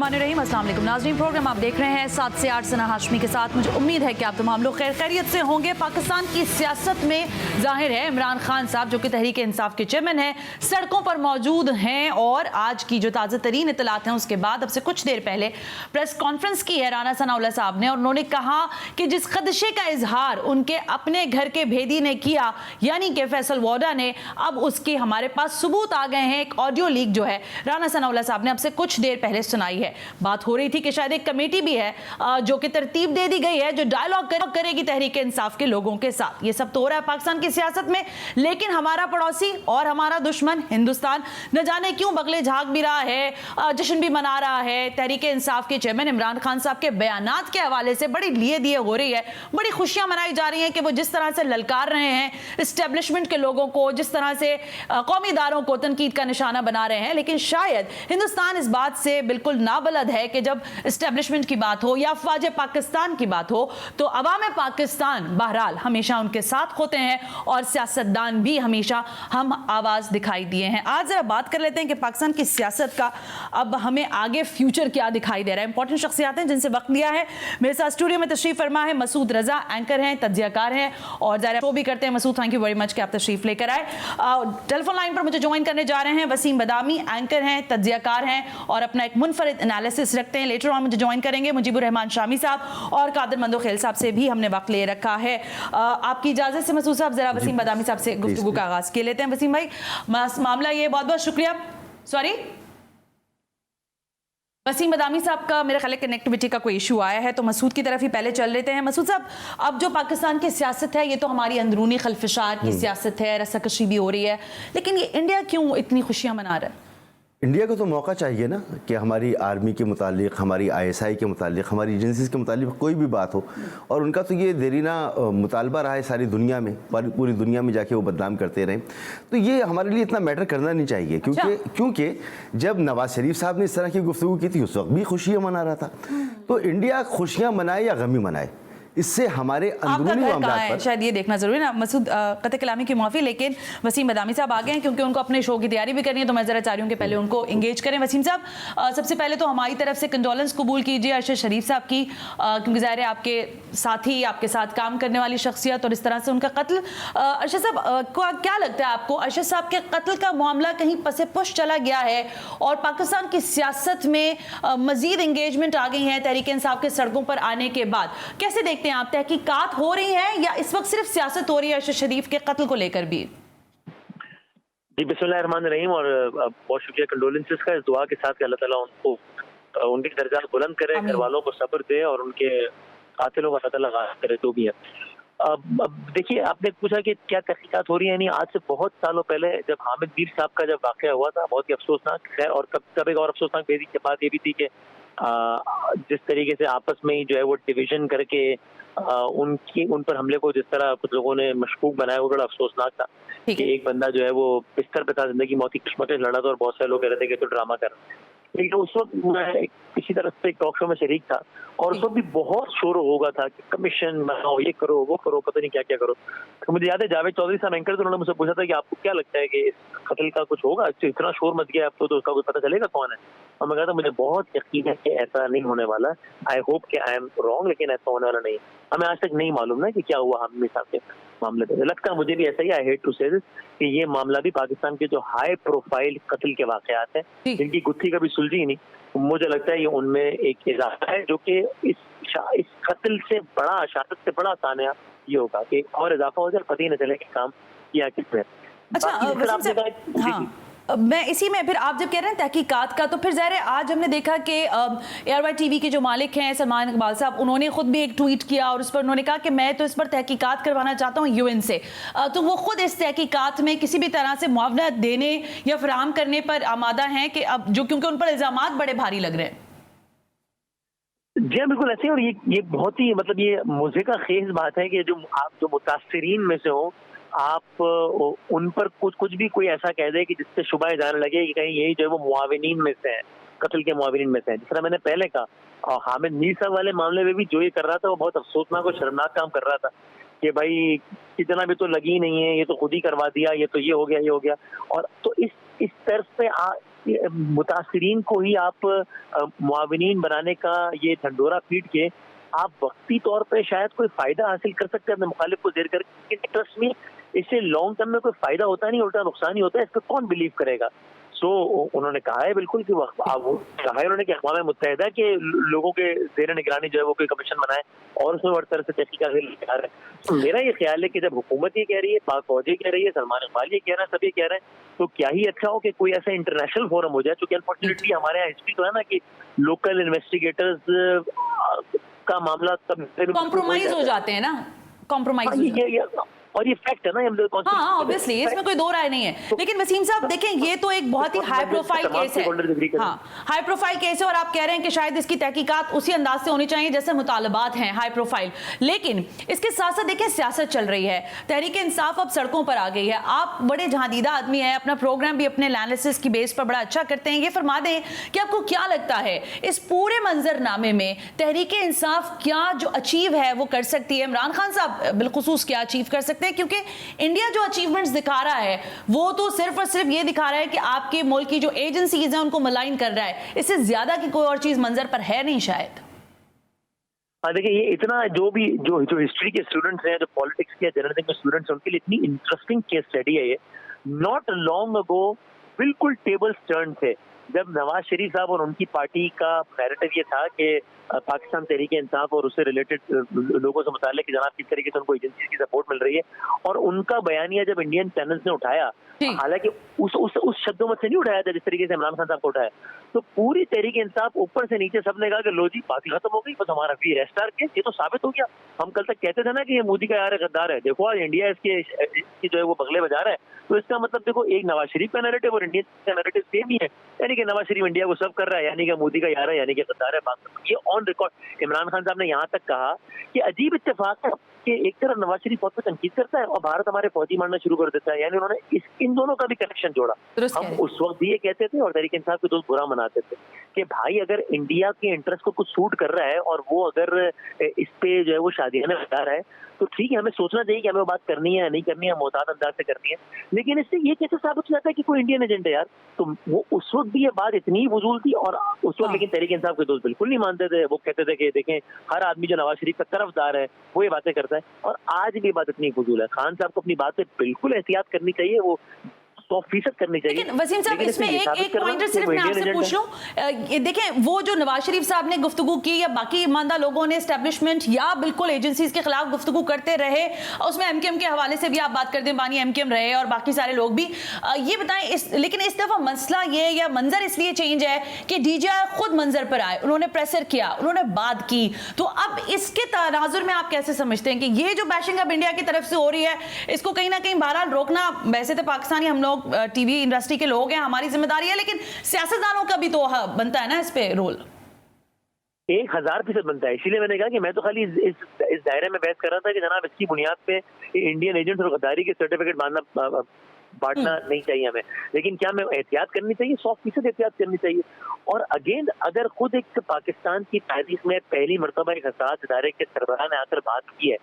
बिस्मिल्लाहिर्रहमानिर्रहीम। अस्सलाम वालेकुम नाज़रीन, प्रोग्राम आप देख रहे हैं 7 से 8 सना हाशमी के साथ। मुझे उम्मीद है कि आप तमाम लोग खैर खैरियत से होंगे। पाकिस्तान की सियासत में जाहिर है इमरान खान साहब जो कि तहरीक इंसाफ के चेयरमैन हैं, सड़कों पर मौजूद हैं और आज की जो ताज़ा तरीन इतलात हैं उसके बाद अब से कुछ देर पहले प्रेस कॉन्फ्रेंस की है राना सनाउल्लाह साहब ने, और उन्होंने कहा कि जिस खदशे का इजहार उनके अपने घर के भेदी ने किया, यानी कि फैसल वोडा ने, अब उसके हमारे पास सबूत आ गए हैं। एक ऑडियो लीक जो है राना सनाउल्लाह साहब ने अब से कुछ देर पहले सुनाई है। बात हो रही थी कि शायद एक कमेटी भी है जो कि तरतीब दे दी गई है जो डायलॉग करेगी तहरीक इंसाफ के लोगों के साथ। ये सब तो हो रहा है पाकिस्तान की सियासत में, लेकिन हमारा पड़ोसी और हमारा दुश्मन हिंदुस्तान न जाने क्यों बगले झाग भी रहा है, जश्न भी मना रहा है। तहरीक इंसाफ के चेयरमैन इमरान खान साहब के बयानात के हवाले से बड़ी लिए दिए हो रही है, बड़ी खुशियां मनाई जा रही हैं कि वो जिस तरह से ललकार रहे हैं इस्टेब्लिशमेंट के लोगों को, जिस तरह से कौमी इदारों को तनकीद का निशाना बना रहे हैं। लेकिन शायद हिंदुस्तान इस बात से बिल्कुल नाबलद है कि जब इस्टेब्लिशमेंट की बात हो या अफवाज पाकिस्तान की बात हो तो अवाम पाकिस्तान बहरहाल हमेशा उनके साथ होते हैं और सियासतदान भी हमेशा हम आवाज दिखाई दिए हैं। आज जरा बात कर लेते हैं कि पाकिस्तान की सियासत का अब हमें आगे फ्यूचर क्या दिखाई दे रहा है। इंपॉर्टेंट शख्सियात हैं जिनसे वक्त लिया है। मेरे साथ स्टूडियो में तशरीफ फरमा है मसूद रजा, एंकर हैं, तज्जियाकार हैं और ज़ाहिर शो भी करते हैं। Masood, thank you very much कि आप तशरीफ लेकर आए। टेलीफोन लाइन पर मुझे ज्वाइन करने जा रहे हैं वसीम बदामी, एंकर हैं, तज्जियाकार हैं और अपना एक मुनफरिद एनालिसिस रखते हैं। लेटर ऑन मुझे ज्वाइन करेंगे मुजीबुर रहमान शामी साहब और कादिर मंदो खेल साहब से भी हमने वक्त ले रखा है। आपकी इजाजत से मसूद साहब जरा वसीम बदामी साहब से गुफ्तगू का आगाज कर लेते हैं। वसीम भाई, मामला ये, बहुत बहुत शुक्रिया। सॉरी, वसीम बदामी साहब का मेरे ख्याल कनेक्टिविटी का कोई इशू आया है तो मसूद की तरफ ही पहले चल लेते हैं। मसूद साहब, अब जो पाकिस्तान की सियासत है ये तो हमारी अंदरूनी खलफशार की सियासत है, रस्साकशी भी हो रही है, लेकिन ये इंडिया क्यों इतनी खुशियां मना रहा है? इंडिया को तो मौका चाहिए ना कि हमारी आर्मी के मुतालिक, हमारी आईएसआई के मुतालिक, हमारी एजेंसीज के मुतालिक कोई भी बात हो, और उनका तो ये देरीना मुतालबा रहा है सारी दुनिया में, पूरी दुनिया में जाके वो बदनाम करते रहें, तो ये हमारे लिए इतना मैटर करना नहीं चाहिए। क्योंकि जब नवाज शरीफ साहब ने इस तरह की गुफ्तगू की थी उस वक्त भी खुशियाँ मना रहा था। तो इंडिया खुशियाँ मनाए या गमी मनाए, इससे हमारे अंदरूनी मामला पर शायद ये देखना जरूरी है ना। मसूद, कतई कलामी की माफ़ी, लेकिन वसीम बदामी साहब आ गए हैं क्योंकि उनको अपने शो की तैयारी भी करनी है, तो मैं ज़रा चाह रही हूँ कि पहले उनको इंगेज करें। वसीम साहब, सबसे पहले तो हमारी तरफ से कंडोलेंस कबूल कीजिए अरशद शरीफ साहब की, क्योंकि ज़ाहिर है आपके साथी, आपके साथ काम करने वाली शख्सियत और इस तरह से उनका कत्ल। अरशद साहब को क्या लगता है आपको, अरशद साहब के कत्ल का मामला कहीं पसे पुश चला गया है और पाकिस्तान की सियासत में मजीद इंगेजमेंट आ गई है तहरीक इंसाफ के सड़कों पर आने के बाद? कैसे देखते हैं आप, तहकीकात हो रही है या इस वक्त सिर्फ सियासत हो रही है अरशद शरीफ के कत्ल को लेकर भी? जी, बिस्मिल्लाहिर्रहमानिर्रहीम, और बहुत शुक्रिया कंडोलेंसेस का। इस दुआ के साथ कि अल्लाह ताला उनको उनके दर्जात बुलंद करे, घर वालों को सब्र दे और उनके कातिलों को अल्लाह ताला गाफ़िर करे, जो भी है। अब देखिए, आपने पूछा कि क्या तहकीकात हो रही है। नहीं, आज से बहुत सालों पहले जब हामिद मीर साहब का जब वाक़या हुआ था, बहुत ही अफसोसनाक है, और कब एक और अफसोसनाक बात ये भी थी कि जिस तरीके से आपस में ही जो है वो डिवीजन करके उन पर हमले को जिस तरह कुछ लोगों ने मशकूक बनाया, वो बड़ा अफसोसनाक था कि एक बंदा जो है वो बिस्तर पे था, जिंदगी मौत की कश्मकश लड़ा था और बहुत सारे लोग कह रहे थे कि तो ड्रामा कर। लेकिन उस वक्त मैं किसी तरह से एक टॉक शो में शरीक था और उस वक्त भी बहुत शोर होगा था कि कमीशन बनाओ, ये करो, वो करो, पता नहीं क्या क्या करो। तो मुझे याद है जावेद चौधरी साहब एंकर थे, उन्होंने मुझसे पूछा था कि आपको क्या लगता है कि इस कत्ल का कुछ होगा, इतना शोर मच गया आपको, तो उसका कुछ पता चलेगा कौन है? और मैं कहा था मुझे बहुत यकीन है कि ऐसा नहीं होने वाला। आई होप कि आई एम रॉन्ग, लेकिन ऐसा होने वाला नहीं। हमें आज तक नहीं मालूम ना कि क्या हुआ हामिद साहब के मामले में। लगता है मुझे भी ऐसा ही, आई हेट टू से दिस, कि ये मामला भी पाकिस्तान के जो हाई प्रोफाइल कत्ल के वाकयात हैं जिनकी गुत्थी कभी सुलझी ही नहीं, मुझे लगता है ये उनमें एक इजाफा है, जो कि इस कत्ल से बड़ा, शहादत से बड़ा तानिया ये होगा कि और इजाफा हो जाए, पता ही न चले कि काम किया किसने। अच्छा, मैं इसी में फिर आप जब कह रहे हैं तहकीकात का, तो फिर ज़ाहिर है आज हमने देखा कि ARY TV के जो मालिक हैं सलमान इकबाल साहब, उन्होंने खुद भी एक ट्वीट किया और उस पर उन्होंने कहा कि मैं तो इस पर तहकीकात करवाना चाहता हूँ UN से। तो वो खुद इस तहकीकात में किसी भी तरह से मुआवजा देने या फराहम करने पर आमादा हैं कि अब जो, क्योंकि उन पर इल्ज़ामात बड़े भारी लग रहे हैं। जी हाँ, बिल्कुल ऐसे। और ये बहुत ही मतलब ये मुझे का खेज बात है कि जो आप जो मुतासिरीन में से हो, आप उन पर कुछ भी कोई ऐसा कह दे कि जिससे शुबह जाने लगे कि कहीं यही जो है वो मुआविनीन में से है, कत्ल के मुआविनीन में से है। जिस तरह मैंने पहले कहा, और हामिद मीर साहब वाले मामले में भी जो ये कर रहा था वो बहुत अफसोसनाक और शर्मनाक काम कर रहा था कि भाई कितना भी तो लगी नहीं है, ये तो खुद ही करवा दिया, ये तो ये हो गया, ये हो गया। और तो इस तरफ से मुतासरीन को ही आप मुआविनीन बनाने का ये ढंढोरा पीट के आप वक्ती तौर पे शायद कोई फायदा हासिल कर सकते हैं अपने मुखालिफ को देर करके, ट्रस्ट में इससे लॉन्ग टर्म में कोई फायदा होता नहीं, उल्टा नुकसान ही होता है। इस पर कौन बिलीव करेगा? सो उन्होंने कहा है बिल्कुल कि कहा है उन्होंने कि अक़वाम मुत्तहिदा के लोगों के ज़ेर निगरानी जो है वो कोई कमीशन बनाए और उसमें हर तरह से तहकीकात तैयार है। तो मेरा ये ख्याल है कि जब हुकूमत ये कह रही है, पाक फौजी कह रही है, सलमान इकबाल ये कह रहा है, सब ये कह रहे हैं, तो क्या ही अच्छा हो कि कोई ऐसा इंटरनेशनल फोरम हो जाए, क्योंकि अनफॉर्चुनेटली हमारे यहाँ हिस्ट्री तो है ना कि लोकल इन्वेस्टिगेटर्स का मामला तब कॉम्प्रोमाइज हो जाते हैं ना, कॉम्प्रोमाइज और ये फैक्ट है ना, हम लोग हाँ ऑब्वियसली इसमें कोई दो राय नहीं है। लेकिन वसीम साहब देखें, ये तो एक बहुत ही हाई प्रोफाइल केस है, हाँ हाई प्रोफाइल केस है, और आप कह रहे हैं कि शायद इसकी तहकीकात उसी अंदाज से होनी चाहिए जैसे मुतालबात हैं हाई प्रोफाइल। लेकिन इसके साथ साथ देखें सियासत चल रही है, तहरीक इंसाफ अब सड़कों पर आ गई है। आप बड़े जहादीदा आदमी हैं, अपना प्रोग्राम भी अपने एनालिसिस की बेस पर बड़ा अच्छा करते हैं। ये फरमा दें कि आपको क्या लगता है इस पूरे मंजरनामे में तहरीक इंसाफ क्या जो अचीव है वो कर सकती है? इमरान खान साहब बिलखुसूस क्या अचीव कर सकते हैं? क्योंकि इंडिया जो अचीवमेंट्स दिखा रहा है वो तो सिर्फ और सिर्फ ये दिखा रहा है कि आपके मुल्क की जो एजेंसीज हैं उनको मलाइन कर रहा है, इससे ज्यादा की कोई और चीज मंजर पर है नहीं शायद। देखिए ये इतना जो हिस्ट्री के स्टूडेंट्स हैं, जो पॉलिटिक्स के जर्नलिज्म के स्टूडेंट्स हैं, उनके लिए इतनी इंटरेस्टिंग केस स्टडी है ये। नॉट लॉन्ग अगो बिल्कुल टेबल्स टर्न थे जब नवाज शरीफ साहब और उनकी पार्टी का नैरेटिव ये था कि पाकिस्तान तहरीक इंसाफ और उससे रिलेटेड लोगों से मुताल्लिक जनाब किस तरीके से उनको एजेंसी की सपोर्ट मिल रही है, और उनका बयानिया जब इंडियन चैनल्स ने उठाया, हालांकि उस शब्दों में से नहीं उठाया था जिस तरीके से इमरान खान साहब को उठाया, तो पूरी तहरीक इंसाफ ऊपर से नीचे सबने कहा कि लो जी बात खत्म हो गई, बस हमारा वी रेस्टार केस ये तो साबित हो गया। हम कल तक कहते थे ना कि ये मोदी का यार गद्दार है, देखो आज इंडिया इसकी जो है वो बगले बजा रहा है, तो इसका मतलब देखो एक नवाज शरीफ का नैरेटिव और इंडियन का नैरेटिव सेम ही है, यानी कि नवाज शरीफ इंडिया को सब कर रहा है, यानी कि मोदी का यार है, यानी कि गद्दार है। बात ये ऑन रिकॉर्ड इमरान खान साहब ने यहाँ तक कहा कि अजीब इत्तेफाक है कि एक तरफ नवाज शरीफ बहुत कुछ तनकीद करता है और भारत हमारे फौजी मारना शुरू कर देता है, यानी उन्होंने इन दोनों का भी कनेक्शन जोड़ा। हम उस वक्त भी ये कहते थे और तहरीक इंसाफ के दोस्त बुरा मनाते थे कि भाई अगर इंडिया के इंटरेस्ट को कुछ सूट कर रहा है और वो अगर इस पे जो है वो शादियाने बता रहा है तो ठीक है, हमें सोचना चाहिए कि हमें वो बात करनी है या नहीं करनी है, मोहतात अंदाज से करनी है। लेकिन इससे ये कैसे साबित हो जाता है कि कोई इंडियन एजेंट है यार? तो वो उस वक्त भी ये बात इतनी फजूल थी और उस वक्त लेकिन तहरीक इंसाफ के दोस्त बिल्कुल नहीं मानते थे। वो कहते थे कि देखें हर आदमी जो नवाज शरीफ का तरफदार है वो ये बातें करता है, और आज भी बात इतनी फजूल है। खान साहब को अपनी बात पे बिल्कुल एहतियात करनी चाहिए, वो 100% करनी चाहिए। लेकिन वसीम साहब इसमें एक पॉइंटर सिर्फ मैं आपसे पूछ लूं, देखें वो जो नवाज शरीफ साहब ने गुफ्तगू की या बाकी ईमानदार लोगों ने एस्टेब्लिशमेंट या बिल्कुल एजेंसीज के खिलाफ गुफ्तगू करते रहे, उसमें एमकेएम के हवाले से भी आप बात करते हैं, बानी एमकेएम रहे और बाकी सारे लोग भी, ये बताएं लेकिन इस दफा मसला ये या मंजर इसलिए चेंज है कि डीजीआई खुद मंजर पर आए, उन्होंने प्रेशर किया, उन्होंने बात की, तो अब इसके तनाजुर में आप कैसे समझते हैं कि ये जो बैशिंग अब इंडिया की तरफ से हो रही है इसको कहीं ना कहीं बहरहाल रोकना, वैसे तो पाकिस्तानी हम लोग टीवी इंडस्ट्री के लोग हैं, हमारी जिम्मेदारी है, लेकिन सियासतदानों का भी तो बनता है ना इस पे रोल। 1000% बनता है। इसीलिए मैंने कहा कि मैं तो खाली इस दायरे में बहस कर रहा था कि जनाब इसकी बुनियाद पे इंडियन एजेंट और गद्दारी के सर्टिफिकेट बांटना नहीं चाहिए हमें, लेकिन क्या हमें एहतियात करनी चाहिए? 100% एहतियात करनी चाहिए। और अगेन अगर खुद एक पाकिस्तान की तारीख में पहली मरतबा एक हसास इदारे के सरबराह ने आकर बात की है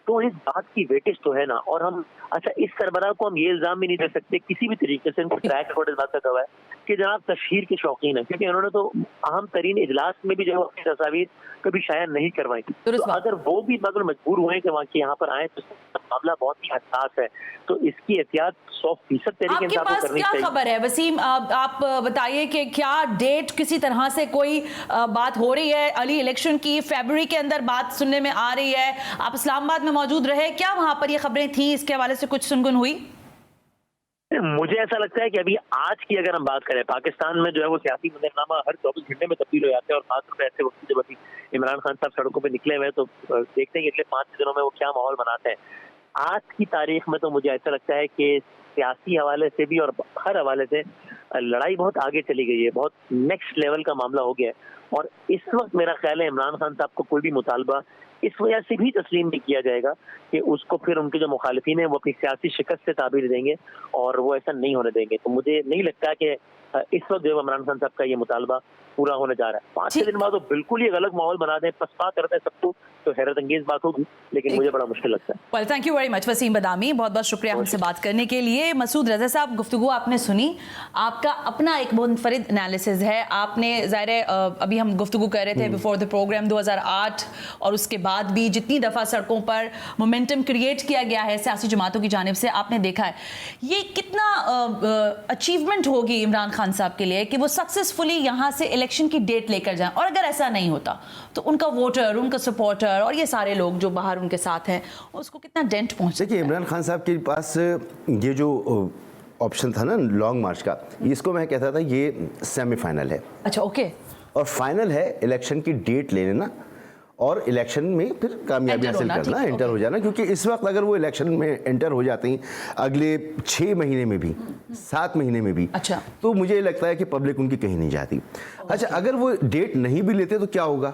तो इस बात की वेटेज तो है ना। और हम अच्छा इस सरबराह को हम ये इल्जाम भी नहीं दे सकते किसी भी तरीके से, इनको ट्रैक रिकॉर्ड इस बात का गवाह है कि जनाब तशहीर के शौकीन है, क्योंकि उन्होंने तो अहम तरीन इजलास में भी जो है अपनी तस्वीर कभी शायर नहीं करवाई। तो अगर वो भी मजबूर हुए कि वहाँ के यहाँ पर आए तो मामला बहुत ही हसास है, तो इसकी एहतियात 100% तरीके से आपको करनी चाहिए। क्या खबर है वसीम, आप बताइए कि क्या डेट किसी तरह से कोई बात हो रही है अली इलेक्शन की? फरवरी के अंदर बात सुनने में आ रही है, आप इस्लामाबाद में मौजूद रहे, क्या वहां पर ये खबरें थी, इसके हवाले से कुछ सुनगुन हुई? मुझे ऐसा लगता है कि अभी आज की अगर हम बात करें, पाकिस्तान में जो है वो सियासी मंजरनामा हर 24 घंटे में तब्दील हो जाते हैं, और खासतौर पर ऐसे वक्त जब अभी इमरान खान साहब सड़कों पर निकले हुए हैं तो देखते हैं कि अगले 5 दिनों में वो क्या माहौल बनाते हैं। आज की तारीख में तो मुझे ऐसा लगता है कि सियासी हवाले से भी और हर हवाले से लड़ाई बहुत आगे चली गई है, बहुत नेक्स्ट लेवल का मामला हो गया है। और इस वक्त मेरा ख्याल है इमरान खान साहब को कोई भी मुतालबा इस वजह से भी तस्लीम नहीं किया जाएगा कि उसको फिर उनके जो मुखालिफिन हैं वो अपनी सियासी शिकस्त से ताबीर देंगे, और वो ऐसा नहीं होने देंगे। तो मुझे नहीं लगता कि इस वक्त जो इमरान खान साहब का ये मुतालबा पूरा होने जा रहा है। 5-6 दिन बाद तो बिल्कुल ही अलग माहौल बना दें, पसपा करते हैं सबको, तो हैरत अंगेज बात होगी, लेकिन मुझे बड़ा मुश्किल लगता है। Well thank you very much Waseem Badami, बहुत बहुत शुक्रिया हमसे बात करने के लिए। ये मसूद रज़ा साहब गुफ्तगू आपने सुनी, आपका अपना एक मुनफरिद एनालिसिस है। आपने ज़ाहिर है अभी हम गुफ्तगू कर रहे थे बिफोर द प्रोग्राम 2008 और उसके बाद भी जितनी दफ़ा सड़कों पर मोमेंटम क्रिएट किया गया है सियासी जमातों की जानिब से, आपने देखा है ये कितना अचीवमेंट होगी इमरान खान साहब के लिए कि वो सक्सेसफुली यहाँ से इलेक्शन की डेट लेकर जाएं। और अगर ऐसा नहीं होता तो उनका वोटर, उनका सपोर्टर और ये सारे लोग जो बाहर उनके साथ हैं उसको कितना डेंट पहुँच। देखिए, इमरान खान साहब के पास ये जो ऑप्शन था ना लॉन्ग मार्च का, इसको मैं कहता था ये सेमीफाइनल है। अच्छा, ओके। और फाइनल है इलेक्शन की डेट ले लेना और इलेक्शन में फिर कामयाबी हासिल करना, एंटर हो जाना। क्योंकि इस वक्त अगर वो इलेक्शन में एंटर हो जाते हैं अगले 6 महीने में भी, 7 महीने में भी, अच्छा, तो मुझे लगता है कि पब्लिक उनकी कहीं नहीं जाती। अच्छा, अगर वो डेट नहीं भी लेते तो क्या होगा?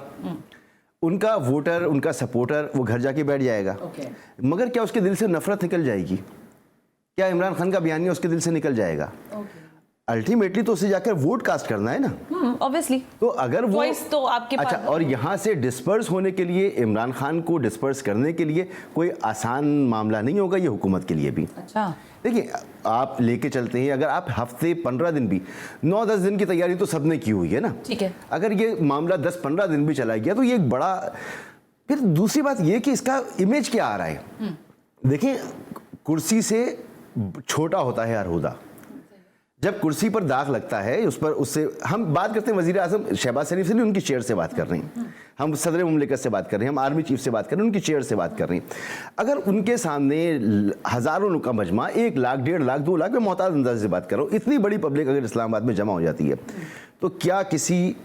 उनका वोटर, उनका सपोर्टर वो घर जाके बैठ जाएगा। मगर क्या उसके दिल से नफरत निकल जाएगी? क्या इमरान खान का बयानिया उसके दिल से निकल जाएगा? अल्टीमेटली तो उसे जाकर वोट कास्ट करना है ना, ऑब्वियसली। तो अगर वो तो आपके अच्छा, और यहाँ से डिस्पर्स होने के लिए, इमरान खान को डिस्पर्स करने के लिए कोई आसान मामला नहीं होगा ये हुकूमत के लिए भी। अच्छा, देखिए, आप लेके चलते हैं, अगर आप हफ्ते 15 दिन भी, 9-10 दिन की तैयारी तो सबने की हुई है ना, ठीक है। अगर ये मामला 10-15 दिन भी चला गया तो ये एक बड़ा, फिर दूसरी बात ये कि इसका इमेज क्या आ रहा है। देखिए, कुर्सी से छोटा होता है हर ओहदा। जब कुर्सी पर दाग लगता है उस पर, उससे हम बात करते हैं वजीर आजम शहबाज शरीफ से नहीं, उनकी चेयर से बात कर रहे हैं हम, सदर मुमलिकत से बात कर रहे हैं हम, आर्मी चीफ से बात कर रहे हैं, उनकी चेयर से बात कर रहे हैं। अगर उनके सामने हज़ारों लोगों का मजमा, 1 लाख, 1.5 लाख, 2 लाख, मैं मोहताज अंदाज से बात कर रहा हूँ, इतनी बड़ी पब्लिक अगर इस्लामाबाद में जमा हो जाती है तो क्या किसी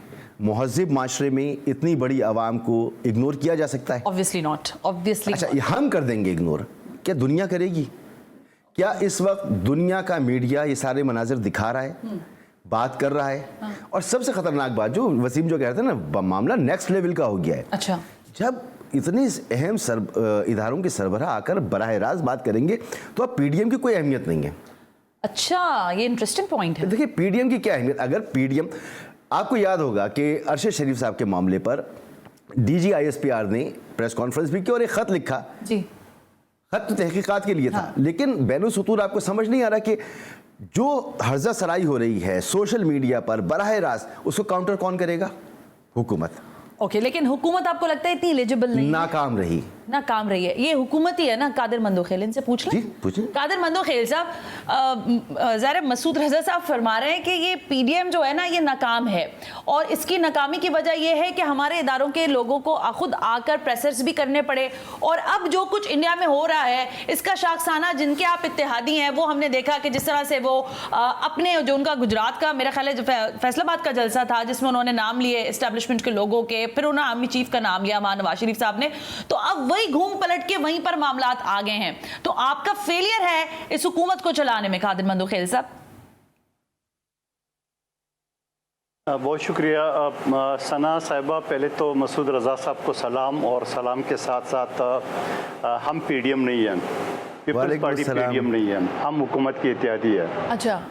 महज़िब माशरे में इतनी बड़ी आवाम को इग्नोर किया जा सकता है? Obviously not, obviously. अच्छा, हम कर देंगे इग्नोर, क्या दुनिया करेगी? क्या इस वक्त दुनिया का मीडिया ये सारे मनाजिर दिखा रहा है, बात कर रहा है? और सबसे खतरनाक बात जो वसीम जो कह रहे थे ना, मामला नेक्स्ट लेवल का हो गया है। अच्छा, जब इतने अहम इदारों के सरबराह आकर बराह रास्त बात करेंगे तो अब पीडीएम की कोई अहमियत नहीं है। अच्छा, ये इंटरेस्टिंग पॉइंट है। देखिए, पीडीएम की क्या अहमियत? अगर पीडीएम, आपको याद होगा कि अरशद शरीफ साहब के मामले पर डीजी ISPR ने प्रेस कॉन्फ्रेंस भी की और एक खत लिखा जी। खत तो तहकीकात के लिए था, लेकिन बैनुसुतूर आपको समझ नहीं आ रहा कि जो हर्जा सराई हो रही है सोशल मीडिया पर बराह रास्त, उसको काउंटर कौन करेगा? हुकूमत। ओके, लेकिन हुकूमत आपको लगता है इतनी एलिजिबल नहीं? नाकाम रही, नाकाम रही है। ये हुकूमत ही है ना। कादिर मंदोखेल, इनसे पूछ लें। पूछें। कादिर मंदोखेल साहब, ज़ाहिर मसूद रज़ा साहब फरमा रहे हैं कि ये पीडीएम जो है ना ये नाकाम है और इसकी नाकामी की वजह ये है कि हमारे इदारों के लोगों को खुद आकर प्रेसर्स भी करने पड़े और अब जो कुछ इंडिया में हो रहा है इसका शाखसाना जिनके आप इत्तेहादी हैं वो हमने देखा कि जिस तरह से वो अपने जो उनका गुजरात का मेरा ख्याल है फैसलाबाद का जलसा था जिसमें उन्होंने नाम लिए इस्टेब्लिशमेंट के लोगों के, फिर उन्होंने आर्मी चीफ का नाम लिया नवाज शरीफ साहब ने, तो अब वही घूम पलट के वहीं पर मामलात आ गए हैं। तो आपका फेलियर है इस हुकूमत को चलाने में कादिर मंदोखेल साहब। बहुत शुक्रिया सना साहिबा। पहले तो मसूद रज़ा साहब को सलाम, और सलाम के साथ साथ हम पीडीएम नहीं हैं, पीपल्स पार्टी पीडीएम नहीं है, हम हुकूमत की इत्तेहादी है। अच्छा,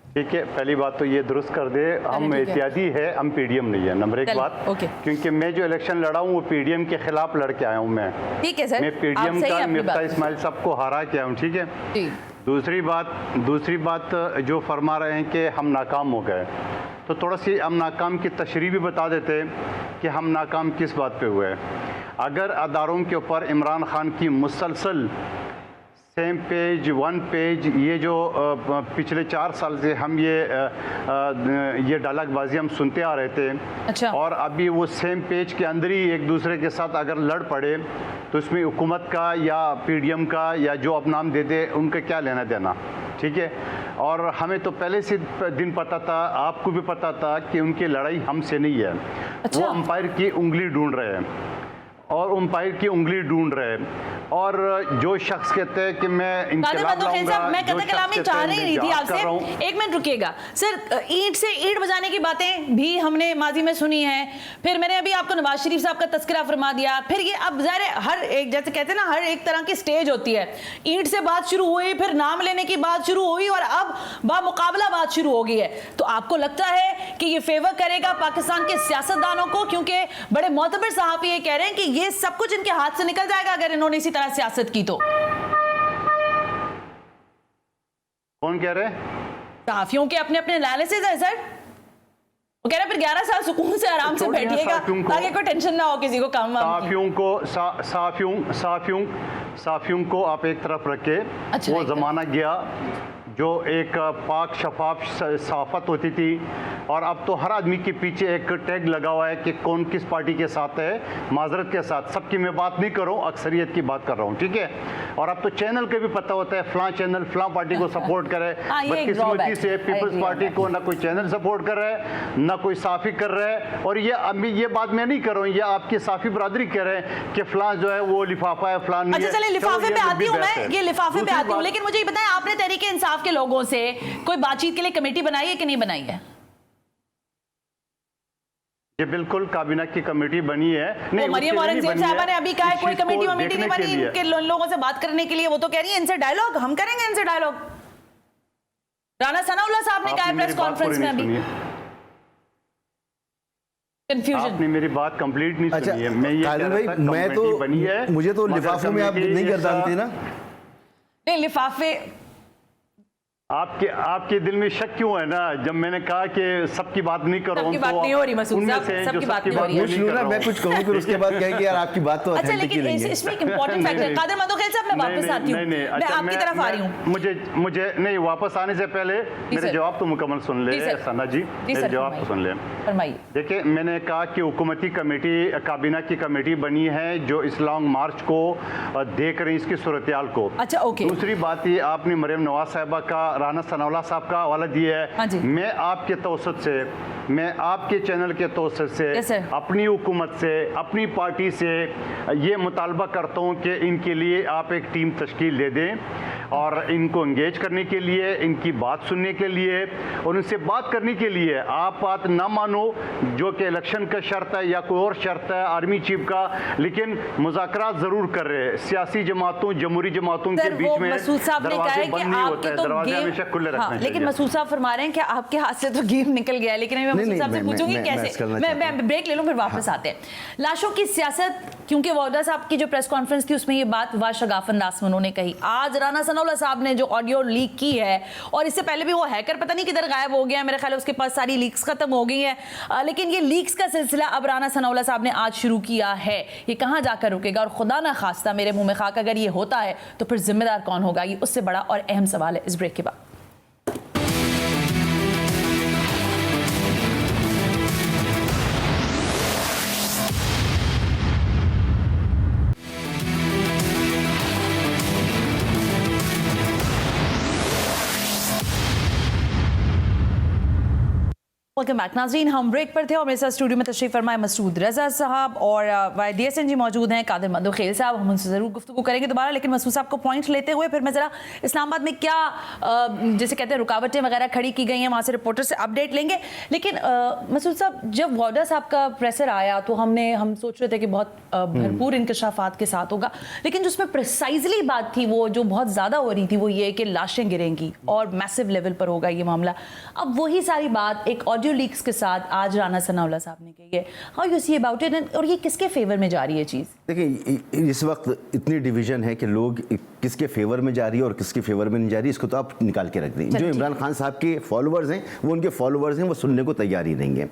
ठीक है, पहली बात तो ये दुरुस्त कर दे, हम इत्तेहादी है, हम पीडीएम नहीं है। नंबर 1 बात, क्योंकि मैं जो इलेक्शन लड़ा हूँ वो पीडीएम के खिलाफ लड़ के आया हूँ। मैं ठीक है सर, मैं पीडीएम का मिफ्ता इस्माइल साहब को हरा के आया हूँ। ठीक है। दूसरी बात जो फरमा रहे हैं कि हम नाकाम हो गए, तो थोड़ा सी हम नाकाम की तशरीह भी बता देते कि हम नाकाम किस बात पे हुए। अगर अदारों के ऊपर इमरान खान की मुसलसल सेम पेज 1 पेज ये जो पिछले 4 साल से हम ये डायलॉगबाजी हम सुनते आ रहे थे। अच्छा। और अभी वो सेम पेज के अंदर ही एक दूसरे के साथ अगर लड़ पड़े तो इसमें हुकूमत का या पीडीएम का या जो अब नाम दे दे उनका क्या लेना देना। ठीक है। और हमें तो पहले से दिन पता था, आपको भी पता था कि उनकी लड़ाई हमसे नहीं है। अच्छा। वो अंपायर की उंगली ढूंढ रहे हैं और जो शख्स कहते हैं कि मैं इनकलाब लाऊंगा, मैं कदर कलामी चाह नहीं थी आपसे, एक मिनट रुकिएगा सर। ईंट से ईंट बजाने की बातें भी हमने माजी में सुनी हैं, फिर मैंने अभी आपको नवाज शरीफ साहब का तस्करा फरमा दिया, फिर ये अब ज़ाहिर हर एक, जैसे कहते हैं ना, हर एक तरह की स्टेज होती है। ईंट से बात शुरू हुई, फिर नाम लेने की बात शुरू हुई और अब बामुकाबला बात शुरू हो गई है। तो आपको लगता है कि ये फेवर करेगा पाकिस्तान के सियासतदानों को, क्योंकि बड़े मोतबर सहाफ़ी ये कह रहे हैं कि ये सब कुछ इनके हाथ से निकल जाएगा अगर इन्होंने इसी तरह सियासत की तो? कौन कह रहे हैं? सहाफियों के अपने अपने एनालिसिस है सर। वो कह रहे हैं फिर 11 साल सुकून से आराम से बैठिएगा ताकि कोई टेंशन ना हो किसी को काम साफियों को आप एक तरफ रखे। अच्छा, वो जमाना गया जो एक पाक शफाफ सहाफत होती थी, और अब तो हर आदमी के पीछे एक टैग लगा हुआ है कि कौन किस पार्टी के साथ है। माजरत के साथ सबकी मैं बात नहीं कर रहा हूँ, अक्सरियत की बात कर रहा हूँ, ठीक है। और अब तो चैनल के भी पता होता है फलां चैनल फलां पार्टी को सपोर्ट करे। बदकिस्मती से पीपल्स पार्टी को ना कोई चैनल सपोर्ट कर रहा है ना कोई साफी कर रहा है। और ये अभी ये बात मैं नहीं कर रहा हूँ, ये आपकी साफी बरादरी कह रहे हैं कि फलां जो है वो लिफाफा है फलां नहीं है। अच्छा चलिए लिफाफे पे आती हूँ मैं, ये लिफाफे पे आती हूँ, लेकिन मुझे ये बताएं आपने तहरीके इंसाफ के लोगों से कोई बातचीत के लिए कमेटी बनाई है कि नहीं बनाई है? ये बिल्कुल काबीना की कमेटी बनी है। नहीं, मरियम औरंगजेब साहबा ने अभी कहा है कोई कमेटी वमेटी नहीं बनी इनके लोगों से बात करने के लिए। वो तो कह रही है इनसे डायलॉग हम करेंगे, इनसे डायलॉग। राना सनाउल्लाह साहब ने कहा प्रेस कॉन्फ्रेंस में अभी। कंफ्यूजन। आपने मेरी बात कंप्लीट नहीं सुनी है। मैं ये कह रहा था मैं तो बनी है, मुझे तो लिफाफों में आप नहीं गर्दानते ना। नहीं लिफाफे आपके दिल में शक क्यों है ना? जब मैंने कहा कि सबकी बात नहीं कर रहा हूं, सबकी बात नहीं हो रही मसूद साहब, सबकी बात नहीं हो रही है। मैं कुछ कहूं फिर उसके बाद कहेंगे यार आपकी बात तो अच्छा, लेकिन इसमें एक इंपॉर्टेंट फैक्ट है। कादिर मंदोखेल साहब मैं वापस आती हूं, मैं आपकी तरफ आ रही हूं। मुझे नहीं, वापस आने से पहले मेरे जवाब तो मुकम्मल सुन ले सना जी, मेरे जवाब तो सुन ले। फरमाइए। देखिए, मैंने कहा कि हुकूमती कमेटी काबीना की कमेटी बनी है जो इस लॉन्ग मार्च को देख रही है, इसकी सूरत-ए-हाल को। अच्छा ओके। दूसरी बात ये आपने मरियम नवाज साहिबा का राना सनाउल्लाह का हवाला दिया है। मैं आपके तवसत से, मैं आपके चैनल के तवसत से, अपनी हुकूमत से, अपनी पार्टी से ये मुतालबा करता हूँ कि इनके लिए आप एक टीम तश्कील दे दें और इनको इंगेज करने के लिए, इनकी बात सुनने के लिए और उनसे बात करने के लिए। आप बात ना मानो जो कि इलेक्शन का शर्त है या कोई और शर्त है आर्मी चीफ का, लेकिन मुज़ाकरात ज़रूर कर रहे हैं। सियासी जमातों, जमहूरी जमातों के बीच में दरवाजे बंद नहीं होते हैं, दरवाजे हमेशा खुले रखने चाहिए। लेकिन मसूद साहब फरमा रहे हैं कि आपके हाथ से तो गेम निकल गया है, लेकिन मैं मसूद साहब से पूछूंगी कैसे। मैं ब्रेक ले लूं फिर वापस आते हैं। लाशों की सियासत, क्योंकि वादा साहब की जो प्रेस कॉन्फ्रेंस थी उसमें ये बात वाशगाफ अंदाज में उन्होंने कही। आज राना सनाउल्लाह साहब ने जो ऑडियो लीक की है, और इससे पहले भी वो हैकर पता नहीं किधर गायब हो गया है, मेरे ख्याल है उसके पास सारी लीक्स खत्म हो गई है, लेकिन ये लीक्स का सिलसिला अब राना सनाउल्लाह साहब ने आज शुरू किया है। ये कहां जाकर रुकेगा? और खुदा ना खास्ता मेरे मुंह में खाक अगर ये होता है तो फिर जिम्मेदार कौन होगा? ये उससे बड़ा और अहम सवाल है। इस ब्रेक के बाद वेलकम बैक नाज़रीन। हम ब्रेक पर थे और मेरे साथ स्टूडियो में तशरीफ फरमाए मसूद रज़ा साहब और DSN जी मौजूद हैं, कादिर मंदोखेल साहब। हम उनसे ज़रूर गुफ्तगू करेंगे दोबारा, लेकिन मसूद साहब को पॉइंट लेते हुए फिर मैं ज़रा इस्लामाबाद में क्या जैसे कहते हैं रुकावटें वगैरह खड़ी की गई हैं वहाँ से रिपोर्टर से अपडेट लेंगे। लेकिन मसूद साहब, जब वादा साहब का प्रेसर आया तो हम सोच रहे थे कि बहुत भरपूर इंकशाफात के साथ होगा, लेकिन जो उसमें प्रिसाइजली बात थी वो जो बहुत ज़्यादा हो रही थी वो ये कि लाशें गिरेंगी और मैसिव लेवल पर होगा ये मामला। अब वही सारी बात एक ऑडियो लीक्स के साथ आज राना सनाउल्लाह साहब ने कही है। How you see about it, और ये किसके फेवर में जा रही है चीज़? देखिए, इस वक्त इतनी डिवीजन है कि लोग किसके फेवर में जा रही है और किसके फेवर में नहीं जा रही, इसको तो आप निकाल के रख दें। जो इमरान खान साहब के फॉलोअर्स हैं वो उनके फॉलोअर्स हैं, वो सुनने को तैयार ही नहीं है।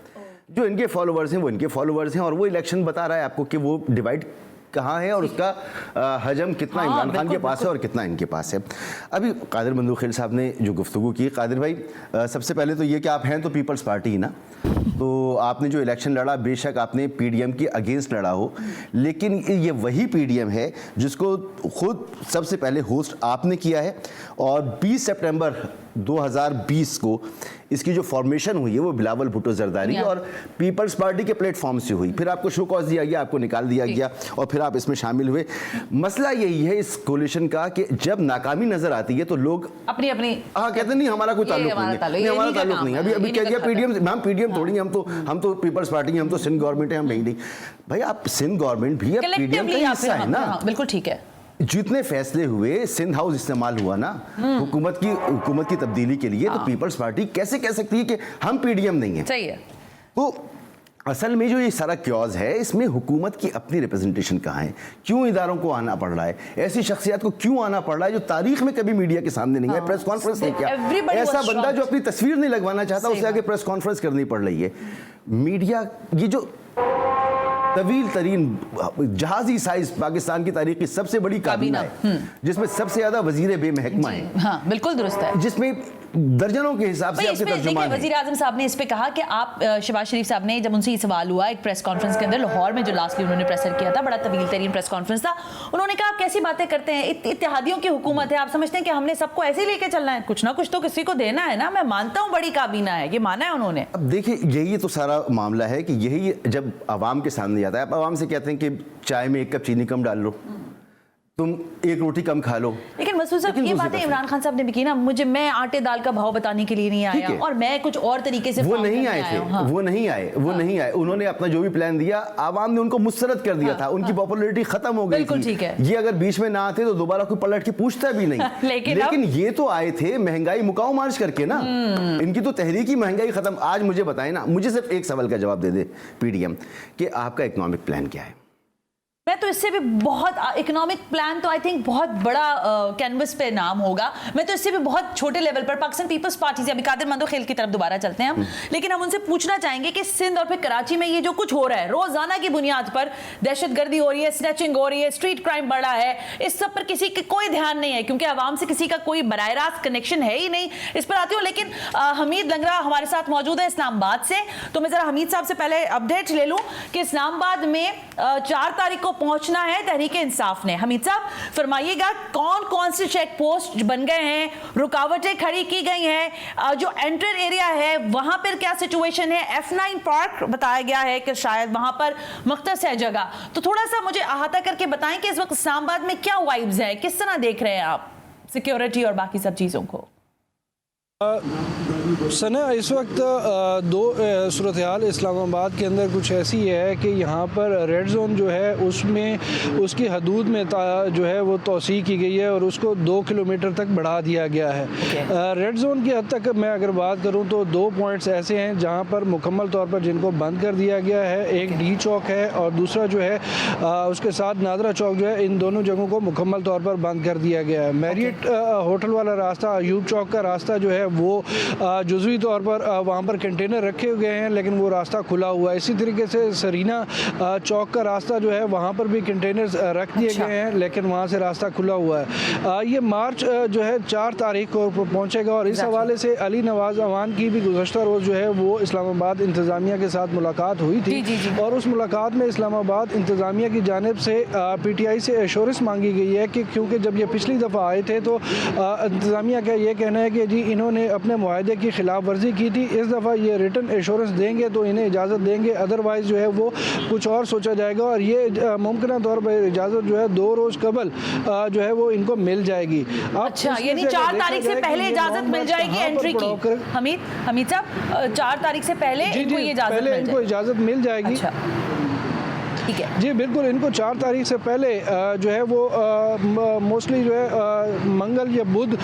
जो इनके फॉलोअर्स हैं वो इनके फॉलोअर्स हैं, और वो इलेक्शन बता रहा है आपको कि वो डिवाइड कहाँ है और उसका हजम कितना इमरान खान के पास है और कितना इनके पास है। अभी कादिर मंदोखेल साहब ने जो गुफ्तगू की, कादिर भाई सबसे पहले तो ये कि आप हैं तो पीपल्स पार्टी ही ना, तो आपने जो इलेक्शन लड़ा बेशक आपने पीडीएम के अगेंस्ट लड़ा हो, लेकिन ये वही पीडीएम है जिसको खुद सबसे पहले होस्ट आपने किया है, और 20 सितंबर 2020 को इसकी जो फॉर्मेशन हुई है वो बिलावल भुट्टो जरदारी और पीपल्स पार्टी के प्लेटफॉर्म से हुई। फिर आपको शो कॉज दिया गया, आपको निकाल दिया गया और फिर आप इसमें शामिल हुए। मसला यही है इस कोलिशन का कि जब नाकामी नजर आती है तो लोग अपनी कहते नहीं हमारा कोई ताल्लुक नहीं, हमारा ताल्लुक नहीं। अभी कह दिया पीडीएम, मैम पीडीएम थोड़ी, हम तो पीपल्स पार्टी, हम तो सिंध गवर्नमेंट है, हम नहीं। भाई आप सिंध गवर्नमेंट भी पीडीएम का हिस्सा है ना। बिल्कुल ठीक है। जितने फैसले हुए सिंध हाउस इस्तेमाल हुआ ना हुकूमत की तब्दीली के लिए, तो पीपल्स पार्टी कैसे कह सकती है कि हम पीडीएम नहीं है? सही है। तो असल में जो ये सारा क्योज है, इसमें हुकूमत की अपनी रिप्रेजेंटेशन कहाँ है? क्यों इदारों को आना पड़ रहा है? ऐसी शख्सियत को क्यों आना पड़ रहा है जो तारीख में कभी मीडिया के सामने नहीं है? प्रेस कॉन्फ्रेंस नहीं किया। ऐसा बंदा जो अपनी तस्वीर नहीं लगवाना चाहता, उसे आगे प्रेस कॉन्फ्रेंस करनी पड़ रही है। मीडिया ये जो तवील तरीन जहाजी साइज पाकिस्तान की तारीख की सबसे बड़ी काबीना है, जिसमें सबसे ज्यादा वजीर बेमहकमा है। हाँ, बिल्कुल दुरुस्त है। जिसमें दर्जनों के हिसाब से आपके तर्जुमान हैं। वजीर आजम साहब ने इस पे कहा कि आप शहबाज शरीफ साहब ने, जब उनसे ये सवाल हुआ एक प्रेस कॉन्फ्रेंस के अंदर लाहौर में, जो लास्टली उन्होंने प्रेसर किया था, बड़ा तवील तरीन प्रेस कॉन्फ्रेंस था, उन्होंने कहा आप कैसी बातें करते हैं, इत्तेहादियों की हुकूमत है, आप समझते हैं कि हमने सबको ऐसे ही लेके चलना है? कुछ ना कुछ तो किसी को देना है ना। मैं मानता हूँ बड़ी काबीना है, ये माना है उन्होंने। अब देखिए, यही तो सारा मामला है कि यही जब आवाम के सामने जाता है, आप आवाम से कहते हैं कि चाय में 1 कप चीनी कम डाल लो, तुम 1 रोटी कम खा लो। लेकिन मसूद साहब, ये बातें इमरान खान साहब ने भी की ना, मैं आटे दाल का भाव बताने के लिए नहीं आया और मैं कुछ और तरीके से वो नहीं आए थे। हाँ। वो नहीं आए। उन्होंने अपना जो भी प्लान दिया, आवाम ने उनको मुस्तरद कर दिया था। उनकी पॉपुलैरिटी खत्म हो गई थी। ठीक है। ये अगर बीच में ना आते तो दोबारा कोई पलट के पूछता भी नहीं। लेकिन ये तो आए थे महंगाई मुकाओ मार्च करके ना। इनकी तो तहरीकी महंगाई खत्म। आज मुझे बताएं ना, मुझे सिर्फ एक सवाल का जवाब दे दे पीडीएम कि आपका इकोनॉमिक प्लान क्या है? मैं तो इससे भी बहुत, इकोनॉमिक प्लान तो आई थिंक बहुत बड़ा कैनवस पे नाम होगा। मैं तो इससे भी बहुत छोटे लेवल पर पाकिस्तान पीपल्स पार्टी से, अभी कादिर मंदोखेल की तरफ दोबारा चलते हैं हम, लेकिन हम उनसे पूछना चाहेंगे कि सिंध और फिर कराची में ये जो कुछ हो रहा है, रोजाना की बुनियाद पर दहशतगर्दी हो रही है, स्नैचिंग हो रही है, स्ट्रीट क्राइम बढ़ा है, इस सब पर किसी का कोई ध्यान नहीं है, क्योंकि आवाम से किसी का कोई बराह रास्त कनेक्शन है ही नहीं। इस पर आती हूँ, लेकिन हमीद लंगरा हमारे साथ मौजूद है इस्लामाबाद से, तो मैं जरा हमीद साहब से पहले अपडेट ले लूँ कि इस्लामाबाद में 4 तारीख को पहुंचना है तहरीक इंसाफ ने। हमीद साहब फरमाइएगा, कौन कौन से चेक पोस्ट बन गए हैं, रुकावटें खड़ी की गई हैं, जो एंट्री एरिया है वहां पर क्या सिचुएशन है? F9 पार्क बताया गया है कि शायद वहां पर मख्तस है जगह, तो थोड़ा सा मुझे अहाता करके बताएं कि इस वक्त इस्लामाबाद में क्या वाइब्स है, किस तरह देख रहे हैं आप सिक्योरिटी और बाकी सब चीजों को? सना, इस वक्त दो सूरत हाल इस्लामाबाद के अंदर कुछ ऐसी है कि यहाँ पर रेड जोन जो है उसमें उसकी हदूद में जो है वो तोसी की गई है और उसको 2 किलोमीटर तक बढ़ा दिया गया है। रेड जोन की हद तक मैं अगर बात करूँ तो 2 पॉइंट्स ऐसे हैं जहाँ पर मुकम्मल तौर पर जिनको बंद कर दिया गया है। एक डी चौक है और दूसरा जो है उसके साथ नादरा चौक जो है, इन दोनों जगहों को मुकम्मल तौर पर बंद कर दिया गया है। मैरियट होटल वाला रास्ता, अयूब चौक का रास्ता जो है वो जुज़वी तौर पर वहाँ पर कंटेनर रखे गए हैं, लेकिन वो रास्ता खुला हुआ है। इसी तरीके से सरीना चौक का रास्ता जो है वहाँ पर भी कंटेनर्स रख दिए गए हैं, लेकिन वहाँ से रास्ता खुला हुआ है। ये मार्च जो है 4 तारीख को पहुँचेगा और इस हवाले से अली नवाज अवान की भी गुज़श्ता रोज़ जो है वो इस्लामाबाद इंतज़ामिया के साथ मुलाकात हुई थी और उस मुलाकात में इस्लामाबाद इंतज़ामिया की जानिब से PTI से एश्योरेंस मांगी गई है कि क्योंकि जब ये पिछली दफ़ा आए थे तो इंतज़ामिया का ये कहना है कि जी इन्होंने अपने मुआहदे की खिलाफ वर्जी की थी, इस दफ़ा ये रिटर्न एश्योरेंस देंगे तो इन्हें इजाज़त देंगे, अदरवाइज़ जो है वो कुछ और सोचा जाएगा और ये मुमकिन तौर पर इजाज़त जो है 2 रोज़ कबल जो है वो इनको मिल जाएगी। अच्छा, यानी 4 तारीख से पहले इजाज़त मिल जाएगी एंट्री की? हमीद साहब, 4 तारीख से पहले इनको इजाज़त मिल जाएगी। ठीक है जी बिल्कुल, इनको 4 तारीख से पहले जो है वो मोस्टली जो है मंगल या बुध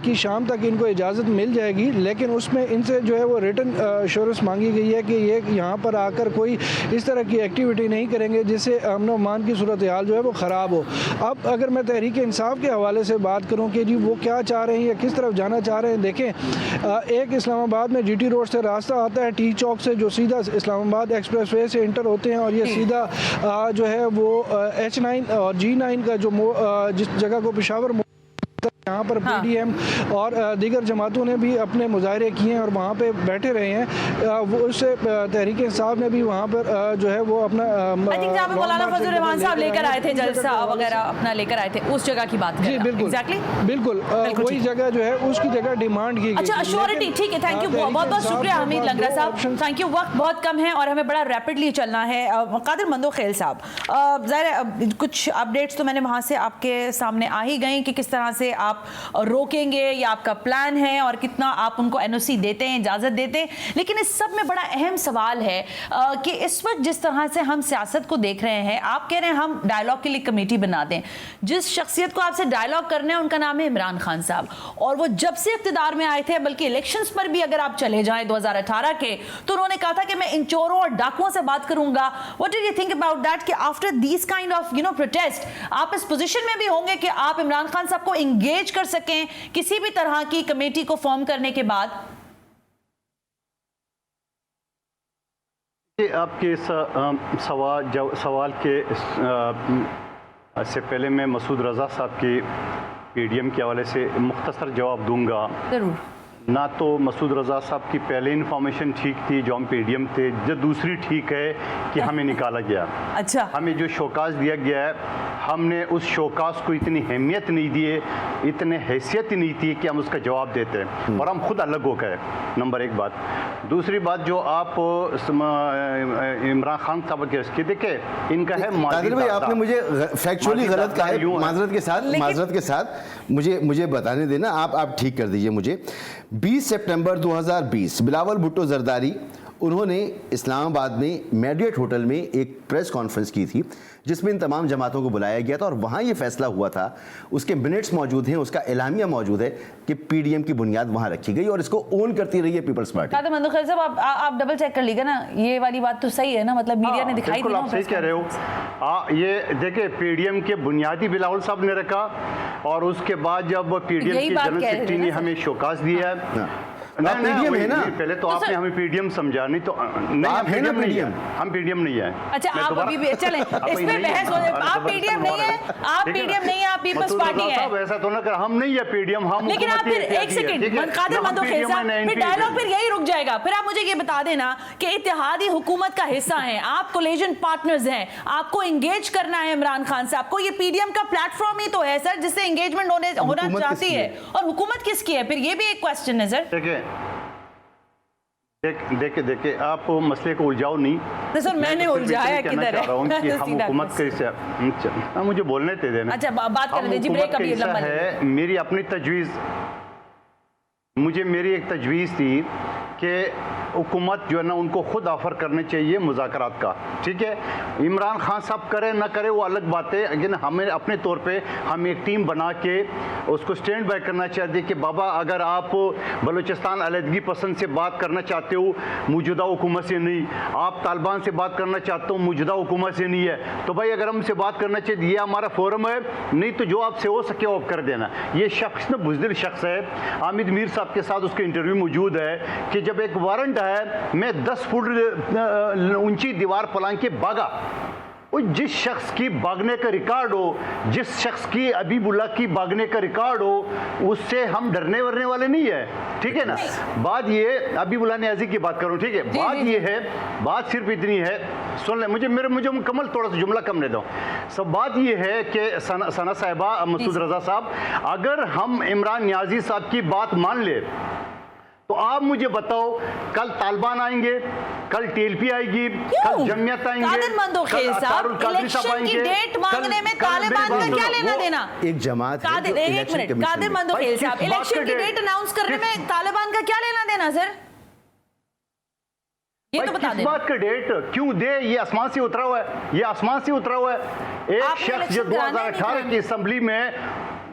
की शाम तक इनको इजाज़त मिल जाएगी, लेकिन उसमें इनसे जो है वो रिटर्न एश्योरेंस मांगी गई है कि ये यहाँ पर आकर कोई इस तरह की एक्टिविटी नहीं करेंगे जिससे अमन व अमान की सूरत हाल जो है वो ख़राब हो। अब अगर मैं तहरीक इंसाफ के हवाले से बात करूँ कि जी वो क्या चाह रहे हैं या किस तरफ जाना चाह रहे हैं, देखें एक इस्लामाबाद में GT रोड से रास्ता आता है टी चौक से, जो सीधा इस्लामाबाद एक्सप्रेस वे से इंटर होते हैं और ये सीधा जो है वो H9 और G9 का जो जिस जगह को पेशावर यहाँ पर PDM और दीगर जमातों ने भी अपने मुजाहरे किए हैं और वहाँ पे बैठे रहे हैं। वो उससे तहरीक इंसाफ ने भी वहाँ पर जो है वो अपना मौलाना फजल रहमान साहब लेकर आए थे, जलसा वगैरह अपना लेकर आए थे, उस जगह की बात जी बिल्कुल बिल्कुल वही जगह जो है उसकी जगह डिमांड की गई। अच्छा, अश्योरिटी, ठीक है, थैंक यू, बहुत बहुत शुक्रिया हमीद लंगरा साहब, थैंक यू। वक्त बहुत कम है और हमें बड़ा रैपिडली चलना है। कादिर मंदोखेल साहब, ज़ाहिर कुछ अपडेट्स तो मैंने वहाँ से आपके सामने आ ही गई कि किस तरह से आप आप रोकेंगे या आपका प्लान है और कितना आप उनको एनओसी देते हैं, इजाजत देते हैं। लेकिन इस सब में बड़ा अहम सवाल है कि इस वक्त जिस तरह से हम सियासत को देख रहे हैं, आप कह रहे हैं हम डायलॉग के लिए कमेटी बना दें। जिस शख्सियत को आपसे डायलॉग करने हैं उनका नाम है इमरान खान साहब, और वो जब से इख्तिदार में आए थे, बल्कि इलेक्शंस पर भी अगर आप चले जाएं 2018 के, तो उन्होंने कहा था कि मैं इन चोरों और डाकुओं से बात करूंगा। What do you think about that कि after these kind of protest आप इस पोजीशन में भी होंगे कि आप इमरान खान साहब को एंगेज कर सकें किसी भी तरह की कमेटी को फॉर्म करने के बाद? आपके इस सवाल के से पहले मैं मसूद रज़ा साहब की पीडीएम के हवाले से मुख्तसर जवाब दूंगा। जरूर। ना तो मसूद रज़ा साहब की पहले इन्फॉर्मेशन ठीक थी जो हम पीडीएम थे, जो दूसरी ठीक है कि हमें निकाला गया। अच्छा। हमें जो शोकास दिया गया है, हमने उस शोकास को इतनी अहमियत नहीं दी है, इतने हैसियत ही नहीं थी कि हम उसका जवाब देते हैं, और हम खुद अलग हो गए। नंबर एक बात। दूसरी बात, जो आप इमरान खान साहब के देखे, इनका है कादिर भाई, आपने मुझे फैक्चुअली गलत कहा है। माजरत के साथ मुझे बताने देना, आप ठीक कर दीजिए मुझे। 20 सितंबर 2020 बिलावल भुट्टो जरदारी उन्होंने इस्लामाबाद में मेडिएट होटल में एक प्रेस कॉन्फ्रेंस की थी जिसमें इन तमाम जमातों को बुलाया गया था, और वहाँ ये फैसला हुआ था, उसके मिनट्स मौजूद हैं, उसका एलामिया मौजूद है कि पीडीएम की बुनियाद वहाँ रखी गई और इसको ओन करती रही है पीपल्स पार्टी। कादिर मंदोखेल साहब, आप डबल चेक कर लीजिए ना, ये वाली बात तो सही है ना, मतलब मीडिया ने दिखाई दी ना। आप सही कह रहे हो। ये देखिए, पीडीएम के बुनियादी बिलावल साहब ने रखा, और उसके बाद जब पीडीएम की जनरल सेक्रेटरी ने हमें शोकास दिया है, पीडीएम है ना, पहले तो आपने हमें पीडीएम समझा, नहीं तो नहीं, हम पीडीएम नहीं है, हम पीडीएम नहीं है। अच्छा, आप अभी भी चलें इसमें बहस हो जाए। आप पीडीएम नहीं है, आप पीडीएम नहीं है, आप पीपल्स पार्टी है। वैसा तो ना कर, हम नहीं है पीडीएम, हम। लेकिन आप फिर एक सेकंड कादिर मंदोखेल साहब, फिर डायलॉग फिर यही रुक जाएगा। फिर आप मुझे ये बता देना कि इत्तेहादी हुकूमत का हिस्सा है आप, कोलिजन पार्टनर्स हैं, आपको एंगेज करना है इमरान खान साहब को। ये पीडीएम का प्लेटफॉर्म ही तो है सर, जिससे एंगेजमेंट होना चाहती है, और हुकूमत किसकी है? फिर ये भी एक क्वेश्चन है सर। देखिए, आप मसले को उलझाओ नहीं। सर, मैंने उलझाया किधर है? हम हुकूमत का मुझे बोलने देना। अच्छा, बात कर लीजिए, ब्रेक अभी लंबा है। मेरी अपनी तजवीज़, मेरी एक तजवीज़ थी कि हुकूमत जो है ना, उनको खुद ऑफर करने चाहिए मुज़ाकरात का। ठीक है, इमरान खान साहब करे ना करे वो अलग बात है, लेकिन हमें अपने तौर पे हम एक टीम बना के उसको स्टैंड बाय करना चाहिए कि बाबा, अगर आप बलूचिस्तान अलहदगी पसंद से बात करना चाहते हो मौजूदा हुकूमत से नहीं, आप तालिबान से बात करना चाहते हो मौजूदा हुकूमत से नहीं है, तो भाई अगर हमसे बात करना चाहिए, ये हमारा फोरम है, नहीं तो जो आपसे हो सके वो आप कर देना। ये शख्स ना बुज़दिल शख्स है। हामिद मीर साहब के साथ उसके इंटरव्यू मौजूद है कि जब एक वारंट है, मैं 10 फुट ऊंची दीवार पलांग के भागा। जिस शख्स की भागने का रिकॉर्ड हो, जिस शख्स की अबीबुल्ला की भागने का रिकॉर्ड हो, उससे हम डरने वरने वाले नहीं है। ठीक है ना? बात ये, अबीबुल्ला न्याजी की बात करूं, ठीक है, बात ये है, बात सिर्फ इतनी है, सुन ले, मुझे मुकम्मल थोड़ा सा जुमला कम ले दो। सब बात ये है कि सना साहिबा, मसूद रज़ा साहब, अगर हम इमरान न्याजी साहब की बात मान ले, तो आप मुझे बताओ, कल तालिबान आएंगे, कल टीएलपी आएगी, कल जमीयत आएंगे, कादिर मंदोखेल साहब, इलेक्शन की डेट मांगने में तालिबान का क्या लेना देना? एक जमात है, एक मिनट, कादिर मंदोखेल साहब, इलेक्शन की डेट अनाउंस करने में तालिबान का क्या लेना देना सर? ये तो बता दें। किस बात का डेट क्यों दे? ये आसमान से उतरा हुआ है, ये आसमान से उतरा हुआ है। एक शख्स जो 2018 की असेंबली में,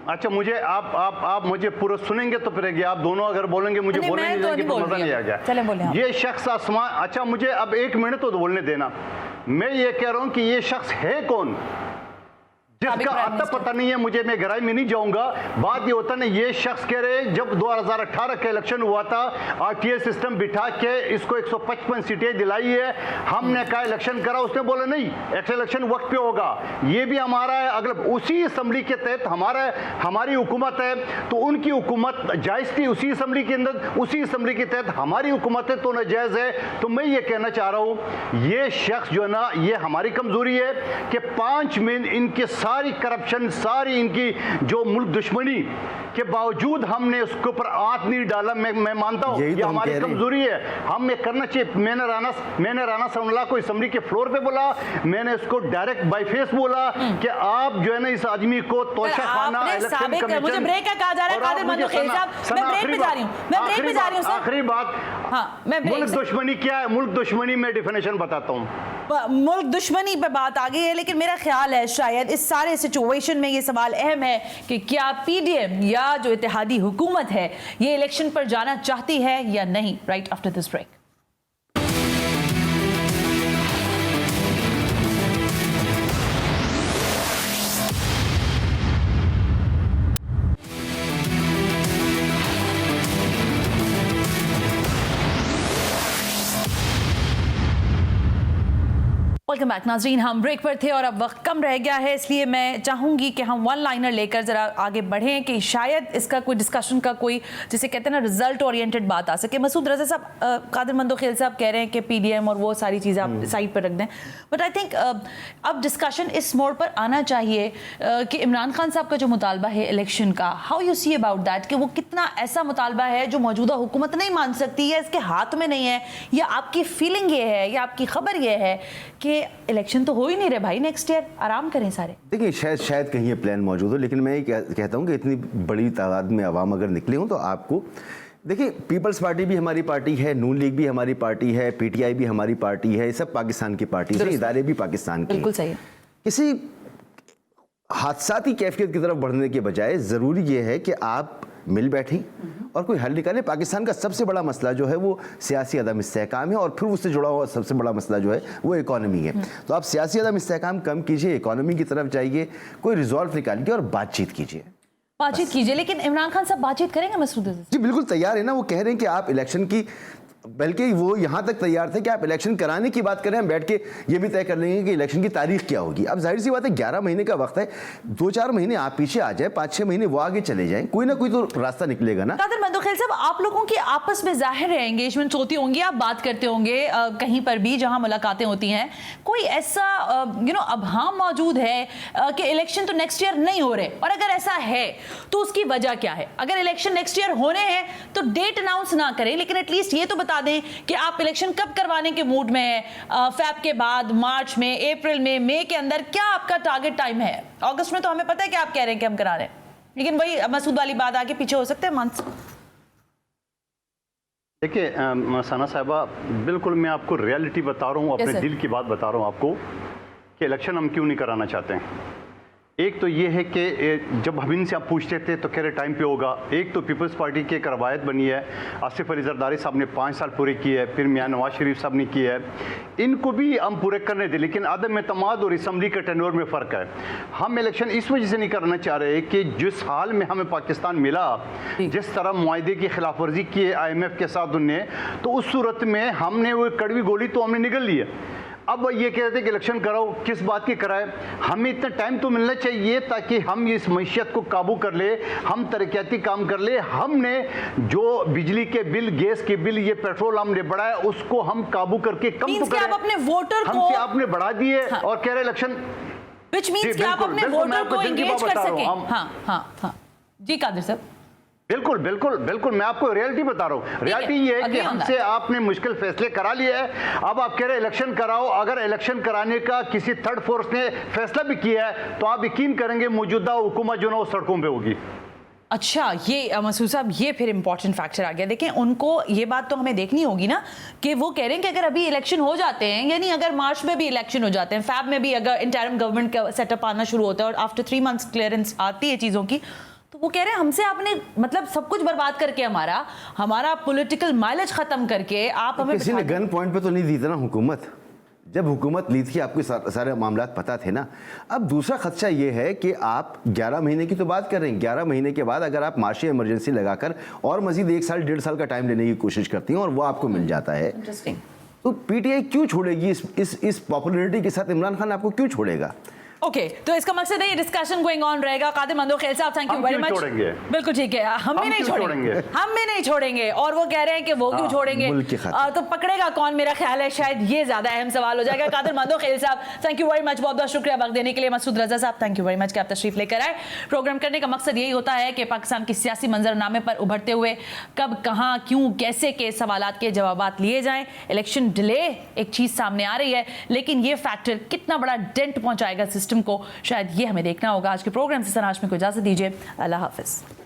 अच्छा मुझे आप मुझे पूरा सुनेंगे तो फिर आप दोनों अगर बोलेंगे, मुझे बोलने नहीं देंगे तो मजा नहीं आ गया। ये शख्स आसमान, अच्छा मुझे अब 1 मिनट तो बोलने देना। मैं ये कह रहा हूं कि ये शख्स है कौन, जिसका आता पता नहीं है मुझे, मैं गहराई में नहीं जाऊंगा। बात ये होता ना, ये शख्स कह रहे जब 2018 का इलेक्शन हुआ था, आरटीआई सिस्टम बिठा के इसको 155 सीटें दिलाई है, हमने कहा इलेक्शन करा, उसने बोला नहीं, इलेक्शन वक्त पे होगा, ये भी हमारा है। अगर उसी असम्बली के तहत हमारी हुकूमत है, तो उनकी हुकूमत जायज़ थी उसी असम्बली के अंदर, उसी असम्बली के तहत हमारी हुकूमत है तो नाजायज़ है। तो मैं ये कहना चाह रहा हूँ, ये शख्स जो है ना, ये हमारी कमजोरी है कि 5 में इनके सारी करप्शन, सारी इनकी जो मुल्क दुश्मनी के बावजूद हमने उसके ऊपर हाथ नहीं डाला। मैं मानता हूँ ये हमारी कमजोरी है, हमें करना चाहिए। मैंने राना सनाउल्लाह को असेंबली के फ्लोर पे बोला, मैंने उसको डायरेक्ट बाय फेस बोला कि आप जो है ना इस आदमी को तोशा खाना इलेक्शन कमीशन। मुझे ब्रेक का कहा जा रहा है कादिर मंदोखेल साहब, मैं ब्रेक पे जा रही हूँ, मैं ब्रेक पे जा रही हूँ सर। आखिरी बात, हाँ, मैं मुल्क दुश्मनी क्या है? मुल्क दुश्मनी में डेफिनेशन बताता हूँ। मुल्क दुश्मनी पे बात आ गई है, लेकिन मेरा ख्याल है शायद इस सारे सिचुएशन में ये सवाल अहम है कि क्या पीडीएम या जो इत्तेहादी हुकूमत है ये इलेक्शन पर जाना चाहती है या नहीं। Right after this break. Welcome back नाज़रीन, हम ब्रेक पर थे और अब वक्त कम रह गया है, इसलिए मैं चाहूँगी कि हम वन लाइनर लेकर ज़रा आगे बढ़ें कि शायद इसका कोई डिस्कशन का कोई, जिसे कहते हैं ना, रिजल्ट ओरिएंटेड बात आ सके। मसूद रज़ा साहब, कादिर मंदोखेल साहब कह रहे हैं कि पीडीएम और वो सारी चीज़ें आप साइड पर रख दें, बट आई थिंक अब डिस्कशन इस मोड़ पर आना चाहिए कि इमरान खान साहब का जो मुतालबा है इलेक्शन का, how you see about that, कि वो कितना ऐसा मुतालबा है जो मौजूदा हुकूमत नहीं मान सकती, या इसके हाथ में नहीं है, या आपकी फीलिंग ये है या आपकी खबर ये है कि इलेक्शन तो हो ही नहीं रहे भाई, नेक्स्ट ईयर आराम करें सारे। देखिए शायद कहीं ये प्लान मौजूद हो, लेकिन मैं ये कहता हूँ कि इतनी बड़ी तादाद में अवाम अगर निकले हों तो आपको देखिए, पीपल्स पार्टी भी हमारी पार्टी है, नून लीग भी हमारी पार्टी है, पीटीआई भी हमारी पार्टी है, सब पाकिस्तान की पार्टी है, इदारे भी पाकिस्तान के। बिल्कुल सही है। किसी हादसाती कैफियत की तरफ बढ़ने के बजाय ज़रूरी ये है कि आप मिल बैठें और कोई हल निकालें। पाकिस्तान का सबसे बड़ा मसला जो है वो सियासी अदम इस्तेहकाम है, और फिर उससे जुड़ा हुआ सबसे बड़ा मसला जो है वो इकॉनमी है। तो आप सियासी अदम इस्तेहकाम कम कीजिए, इकॉनमी की तरफ जाइए, कोई रिजॉल्व निकालिए और बातचीत कीजिए। लेकिन इमरान खान साहब बातचीत करेंगे मसूद? जी बिल्कुल तैयार है ना, वो कह रहे हैं कि आप इलेक्शन की, बल्कि वो यहाँ तक तैयार थे कि आप इलेक्शन कराने की बात करें, हम बैठ के ये भी तय कर लेंगे कि इलेक्शन की तारीख क्या होगी। अब जाहिर सी बात है 11 महीने का वक्त है, 2-4 महीने आप पीछे आ जाए, 5-6 महीने वो आगे चले जाएं, कोई ना कोई तो रास्ता निकलेगा ना। कादिर मंदोखेल साहब, आप लोगों की आपस में जाहिर है एंगेजमेंट होती होंगी, आप बात करते होंगे कहीं पर भी जहां मुलाकातें होती हैं, कोई ऐसा अभाम मौजूद है कि इलेक्शन तो नेक्स्ट ईयर नहीं हो रहे, और अगर ऐसा है तो उसकी वजह क्या है? अगर इलेक्शन नेक्स्ट ईयर होने हैं तो डेट अनाउंस ना करें, लेकिन एटलीस्ट ये तो बता दें कि आप इलेक्शन कब करवाने के मूड में है, फेब के बाद, मार्च में, अप्रैल में, मई के अंदर, क्या आपका टारगेट टाइम है? अगस्त में तो हमें पता है कि आप कह रहे हैं कि हम करा रहे हैं, लेकिन वही मसूद वाली बात आगे पीछे हो सकते हैं मंथ्स। देखिए सना साहिबा, बिल्कुल मैं आपको रियलिटी बता रहा हूँ, अपने दिल की बात बता रहा हूँ आपको कि इलेक्शन हम क्यों नहीं कराना चाहते हैं। एक तो ये है कि जब हम इनसे आप पूछते थे तो कह रहे टाइम पे होगा। एक तो पीपल्स पार्टी की एक रवायत बनी है, आसिफ अली जरदारी साहब ने 5 साल पूरे किए है, फिर मियां नवाज शरीफ साहब ने किया है, इनको भी हम पूरे करने दें, लेकिन आदम एतमाद और असम्बली के टेन्योर में फ़र्क है। हम इलेक्शन इस वजह से नहीं करना चाह रहे कि जिस हाल में हमें पाकिस्तान मिला, जिस तरह मुआहदे की खिलाफ वर्जी की है IMF के साथ उनने, तो उस सूरत में हमने वो कड़वी गोली तो हमने निगल ली है। अब ये कह रहे थे कि इलेक्शन कराओ, किस बात की कराए? हमें इतना टाइम तो मिलना चाहिए ताकि हम इस मैशियत को काबू कर ले, हम तरक्याती काम कर ले। हमने जो बिजली के बिल, गैस के बिल, ये पेट्रोल हमने बढ़ाया, उसको हम काबू करके कम तो करें। आप अपने वोटर को, हमसे आपने बढ़ा दिए और कह रहे इलेक्शन, व्हिच मींस कि आप अपने वोटर को एंगेज कर सकें। हाँ जी कादिर साहब, बिल्कुल बिल्कुल बिल्कुल, मैं आपको रियलिटी बता रहा हूँ। रियलिटी ये है कि हमसे आपने मुश्किल फैसले करा लिए है, अब आप कह रहे हैं इलेक्शन कराओ। अगर इलेक्शन कराने का किसी थर्ड फोर्स ने फैसला भी किया है तो आप यकीन करेंगे मौजूदा हुकूमत जो ना वो सड़कों पे होगी। अच्छा, ये मसूद साहब, ये फिर इंपॉर्टेंट फैक्टर आ गया। देखें, उनको ये बात तो हमें देखनी होगी ना कि वो कह रहे हैं कि अगर अभी इलेक्शन हो जाते हैं, यानी अगर मार्च में भी इलेक्शन हो जाते हैं, फैब में भी अगर इंटरिम गवर्नमेंट का सेटअप आना शुरू होता है और आफ्टर 3 मंथ्स क्लियरेंस आती है चीज़ों की, तो वो कह रहे हैं हमसे आपने मतलब सब कुछ बर्बाद करके हमारा पॉलिटिकल माइलेज खत्म करके आप हमें किसी ने गन पॉइंट पे तो नहीं दी थी ना हुकूमत। जब हुकूमत ली थी आपको सारे मामला पता थे ना। अब दूसरा खदशा ये है कि आप 11 महीने की तो बात कर रहे हैं, 11 महीने के बाद अगर आप माशी इमरजेंसी लगाकर और मजीद 1 साल 1.5 साल का टाइम लेने की कोशिश करती हैं और वो आपको मिल जाता है, तो पीटीआई क्यों छोड़ेगी इस पॉपुलरिटी के साथ? इमरान खान आपको क्यों छोड़ेगा? ओके, तो इसका मकसद है ये डिस्कशन गोइंग ऑन रहेगा। कादिर मंदोखेल साहब, थैंक यू हम वेरी क्यों मच। छोड़ेंगे? बिल्कुल ठीक है, हम भी नहीं क्यों छोड़ेंगे, हम भी नहीं छोड़ेंगे। और वो कह रहे हैं कि वो क्यों छोड़ेंगे, मुल्क की खातिर। तो पकड़ेगा कौन, मेरा ख्याल है शायद ये ज्यादा अहम सवाल हो जाएगा। कादिर मंदोखेल साहब, थैंक यू वेरी मच, बहुत बहुत शुक्रिया वक्त देने के लिए। मसूद रजा साहब, थैंक यू वेरी मच कि आप तशरीफ लेकर आए। प्रोग्राम करने का मकसद यही होता है कि पाकिस्तान की सियासी मंजरनामे पर उभरते हुए कब, कहाँ, क्यों, कैसे के सवालात के जवाबात लिए जाएं। इलेक्शन डिले एक चीज सामने आ रही है, लेकिन ये फैक्टर कितना बड़ा डेंट पहुंचाएगा सिस्टम को, शायद ये हमें देखना होगा। आज के प्रोग्राम से सना हाशमी को इजाजत दीजिए, अल्लाह हाफिज।